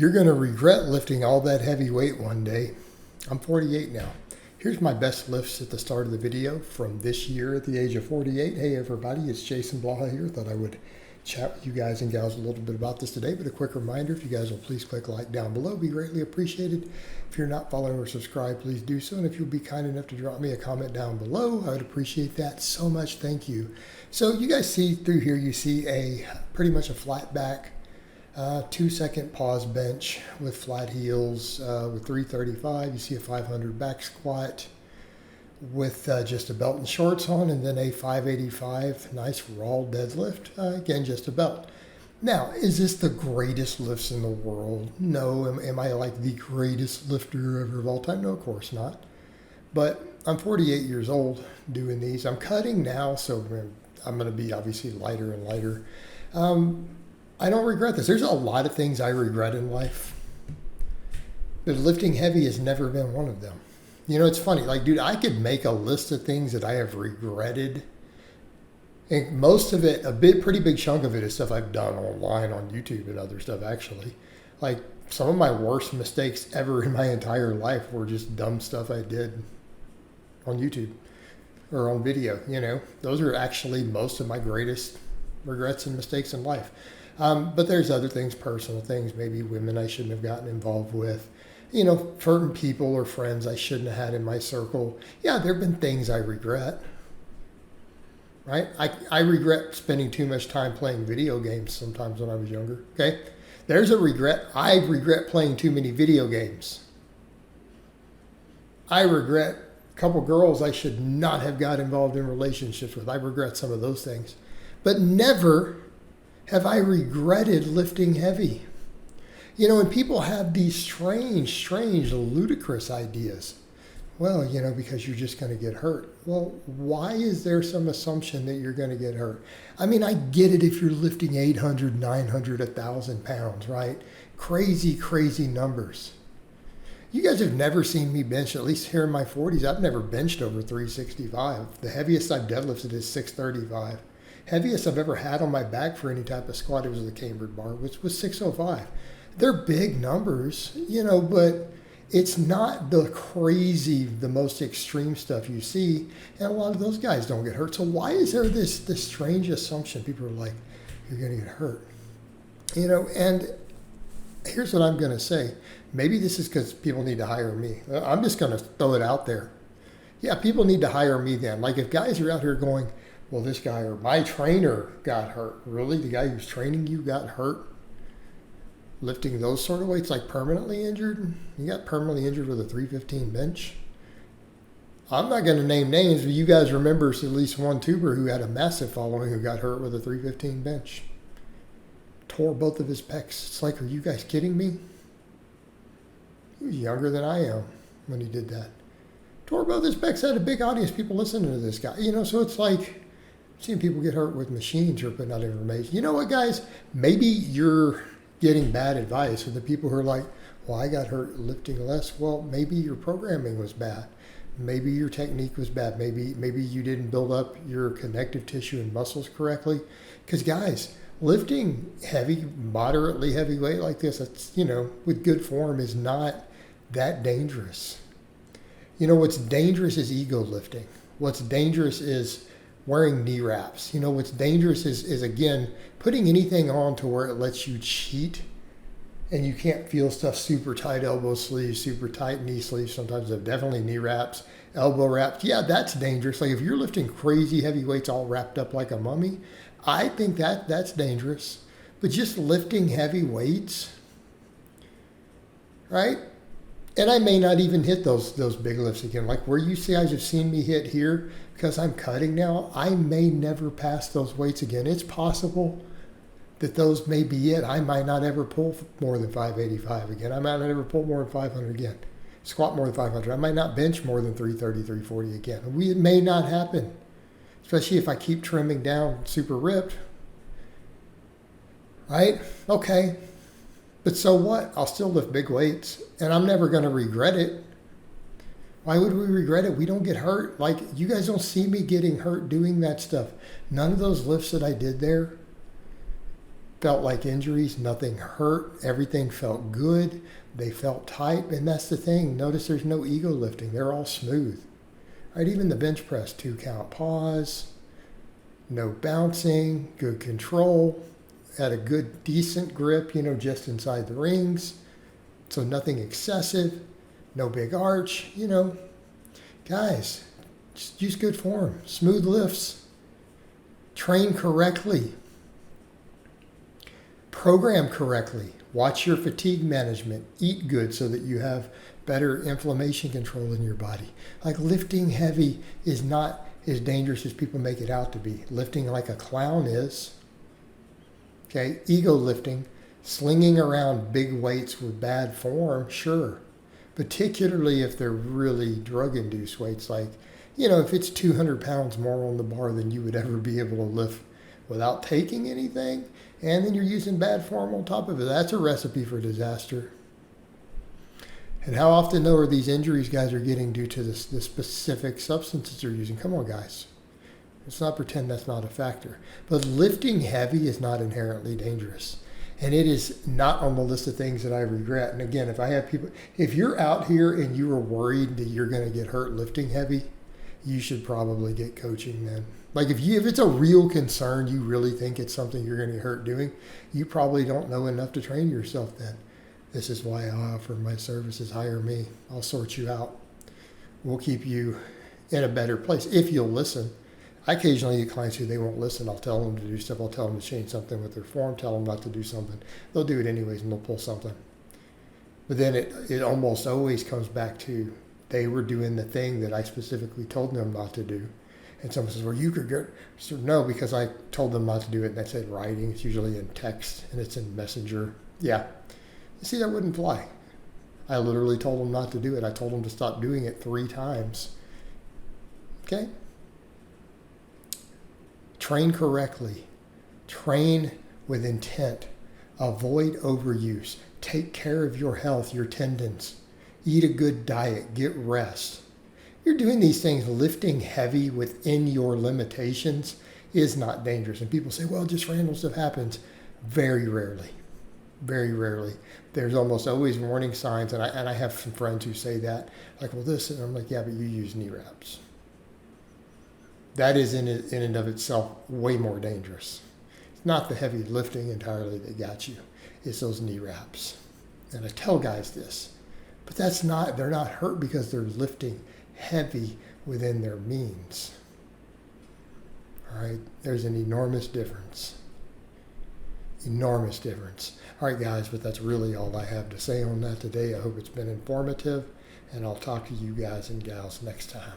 You're going to regret lifting all that heavy weight one day. I'm 48 now. Here's my best lifts at the start of the video from this year at the age of 48. Hey everybody, it's Jason Blaha here. Thought I would chat with you guys and gals a little bit about this today, but a quick reminder, if you guys will please click like down below, be greatly appreciated. If you're not following or subscribed, please do so. And if you'll be kind enough to drop me a comment down below, I would appreciate that so much. Thank you. So you guys see through here, you see a pretty much a flat back, 2-second pause bench with flat heels with 335. You see a 500 back squat with just a belt and shorts on, and then a 585 nice raw deadlift, again just a belt. Now, is this the greatest lifts in the world? No. Am I like the greatest lifter ever of all time? No, of course not. But I'm 48 years old doing these. I'm cutting now, so I'm going to be obviously lighter and lighter. I don't regret this. There's a lot of things I regret in life, but lifting heavy has never been one of them. You know, it's funny. Like, dude, I could make a list of things that I have regretted. And most of it, pretty big chunk of it is stuff I've done online on YouTube and other stuff, actually. Like, some of my worst mistakes ever in my entire life were just dumb stuff I did on YouTube or on video, you know. Those are actually most of my greatest regrets and mistakes in life. But there's other things, personal things, maybe women I shouldn't have gotten involved with, you know, certain people or friends I shouldn't have had in my circle. Yeah, there have been things I regret, right? I regret spending too much time playing video games sometimes when I was younger, okay? There's a regret. I regret playing too many video games. I regret a couple girls I should not have got involved in relationships with. I regret some of those things. But never have I regretted lifting heavy. You know, and people have these strange, ludicrous ideas. Well, you know, because you're just going to get hurt. Well, why is there some assumption that you're going to get hurt? I mean, I get it if you're lifting 800, 900, 1,000 pounds, right? Crazy numbers. You guys have never seen me bench, at least here in my 40s, I've never benched over 365. The heaviest I've deadlifted is 635. Heaviest I've ever had on my back for any type of squat, it was the cambered bar, which was 605. They're big numbers, you know, but it's not the most extreme stuff you see, and a lot of those guys don't get hurt. So why is there this strange assumption? People are like, you're going to get hurt. You know, and here's what I'm going to say. Maybe this is because people need to hire me. I'm just going to throw it out there. Yeah, people need to hire me then. Like if guys are out here going, well, this guy or my trainer got hurt. Really? The guy who's training you got hurt? Lifting those sort of weights, like permanently injured? You got permanently injured with a 315 bench? I'm not going to name names, but you guys remember at least one tuber who had a massive following who got hurt with a 315 bench. Tore both of his pecs. It's like, are you guys kidding me? He was younger than I am when he did that. Tore both his pecs, had a big audience, people listening to this guy. You know, so it's like, seeing people get hurt with machines or putting out information. You know what, guys? Maybe you're getting bad advice from the people who are like, well, I got hurt lifting less. Well, maybe your programming was bad. Maybe your technique was bad. Maybe you didn't build up your connective tissue and muscles correctly. Because, guys, lifting heavy, moderately heavy weight like this, that's, you know, with good form is not that dangerous. You know, what's dangerous is ego lifting. What's dangerous is wearing knee wraps. You know, what's dangerous is again, putting anything on to where it lets you cheat and you can't feel stuff, super tight elbow sleeves, super tight knee sleeves. Sometimes they're definitely knee wraps, elbow wraps. Yeah, that's dangerous. Like if you're lifting crazy heavy weights all wrapped up like a mummy, I think that's dangerous. But just lifting heavy weights, right? And I may not even hit those big lifts again. Like where you guys have seen me hit here, because I'm cutting now, I may never pass those weights again. It's possible that those may be it. I might not ever pull more than 585 again. I might not ever pull more than 500 again. Squat more than 500. I might not bench more than 330, 340 again. It may not happen, especially if I keep trimming down super ripped. Right? Okay. But so what? I'll still lift big weights, and I'm never going to regret it. Why would we regret it? We don't get hurt. Like, you guys don't see me getting hurt doing that stuff. None of those lifts that I did there, felt like injuries. Nothing hurt. Everything felt good. They felt tight. And that's the thing. Notice there's no ego lifting. They're all smooth. Right? Even the bench press, 2 count pause, no bouncing, good control, had a good, decent grip, just inside the rings. So nothing excessive, no big arch, Guys, just use good form, smooth lifts, train correctly, program correctly, watch your fatigue management, eat good so that you have better inflammation control in your body. Like lifting heavy is not as dangerous as people make it out to be. Lifting like a clown is. Okay, ego lifting, slinging around big weights with bad form, sure. Particularly if they're really drug-induced weights, like, if it's 200 pounds more on the bar than you would ever be able to lift without taking anything, and then you're using bad form on top of it, that's a recipe for disaster. And how often, though, are these injuries guys are getting due to the specific substances they're using? Come on, guys. Let's not pretend that's not a factor. But lifting heavy is not inherently dangerous. And it is not on the list of things that I regret. And again, if you're out here and you are worried that you're going to get hurt lifting heavy, you should probably get coaching then. Like if it's a real concern, you really think it's something you're going to get hurt doing, you probably don't know enough to train yourself then. This is why I offer my services. Hire me. I'll sort you out. We'll keep you in a better place if you'll listen. I occasionally get clients who they won't listen. I'll tell them to do stuff. I'll tell them to change something with their form, tell them not to do something. They'll do it anyways and they'll pull something. But then it almost always comes back to they were doing the thing that I specifically told them not to do. And someone says, well, you could get, so no, because I told them not to do it and that's in writing. It's usually in text and it's in Messenger. Yeah. You see, that wouldn't fly. I literally told them not to do it. I told them to stop doing it 3 times. Okay? Train correctly. Train with intent. Avoid overuse. Take care of your health, your tendons. Eat a good diet. Get rest. You're doing these things, lifting heavy within your limitations is not dangerous. And people say, well, just random stuff happens. Very rarely. Very rarely. There's almost always warning signs. And I have some friends who say that. Like, well, this. And I'm like, yeah, but you use knee wraps. That is in and of itself way more dangerous. It's not the heavy lifting entirely that got you. It's those knee wraps. And I tell guys this. But they're not hurt because they're lifting heavy within their means. All right? There's an enormous difference. Enormous difference. All right, guys, but that's really all I have to say on that today. I hope it's been informative, and I'll talk to you guys and gals next time.